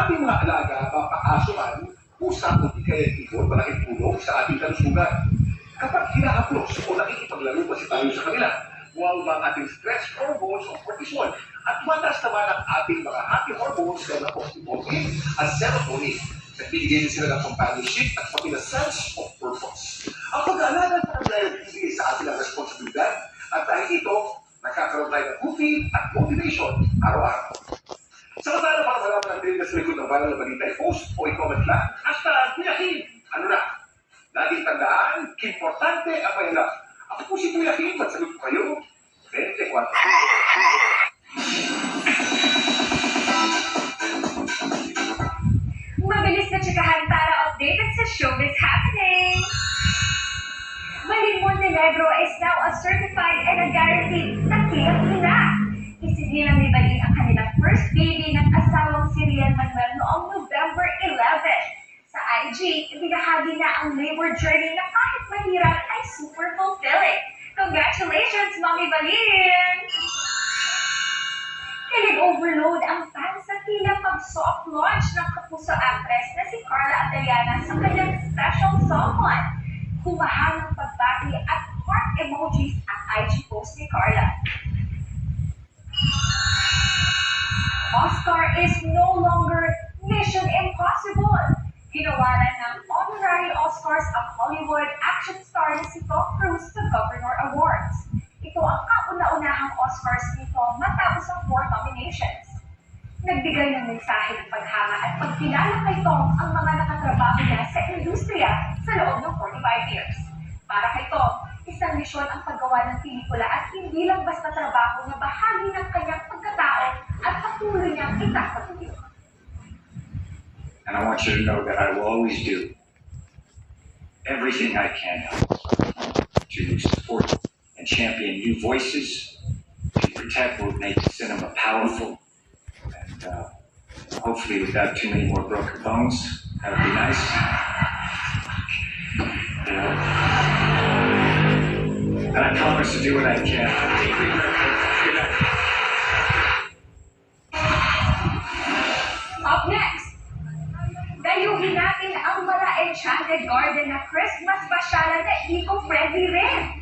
ating mga alaga, mapakasuhan, pusa o di kaya ibon, malaking tulong sa ating kalusugan. Kapag hinahaplos o nakikipaglaro kasi tayo sa kanila, bumababa ang ating stress hormones o cortisol at mataas naman ang ating mga happy hormones na oxytocin at serotonin. Nagbibigay sila ng companionship at pati na sense of purpose. Ang pag-aalaga ng nagbibigay sa atin ang responsibilidad at dahil ito, nakakaroon tayo ng routine at motivation araw-araw. Samantala para malaman ang pinag sa likod ng viral na balita, i-post o i-comment lang. Kuya Kim, ano na? Laging tandaan, importante ang mahirap. Ako po si Kuya Kim, at sagot ko kayo, 24. Mabilis na tsikahan para updated sa showbiz happening. Maling Montenegro is now a certified and a guaranteed takiyak ina. Isinilang ni Bali ang kanilang first baby ng asawang si Rian Manuel noong November 11. Sa IG, ibinahagi na ang labor journey na kahit mahirap ay super fulfilling. Congratulations, Mommy Balin! Kilig overload ang fans sa tila pag-soft launch ng kapuso actress na si Carla Ataliana sa kanyang special someone. Kumahal ng pagbati at heart emojis ang IG post ni Carla. Oscar is no longer Mission Impossible. Ginawaran ng honorary Oscars ang Hollywood action star na si Tom Cruise sa Governor Awards. Ito ang kauna-unahang Oscars nito matapos ang 4 nominations. Nagbigay ng mensahe ng paghanga at pagkilala kay Tom ang mga nakatrabaho niya sa industriya sa loob ng 45 years. Para kay Tom, isang misyon ang paggawa ng pelikula at hindi lang basta trabaho na bahagi ng kanyang pagkatao at patuloy niyang itatapos. And I want you to know that I will always do everything I can to support and champion new voices, to protect what makes cinema powerful, and hopefully without too many more broken bones. That would be nice. You know? And I promise to do what I can. Up next, dayuhin natin ang Mara Enchanted Garden na Christmas pasyalan na eco-friendly rin.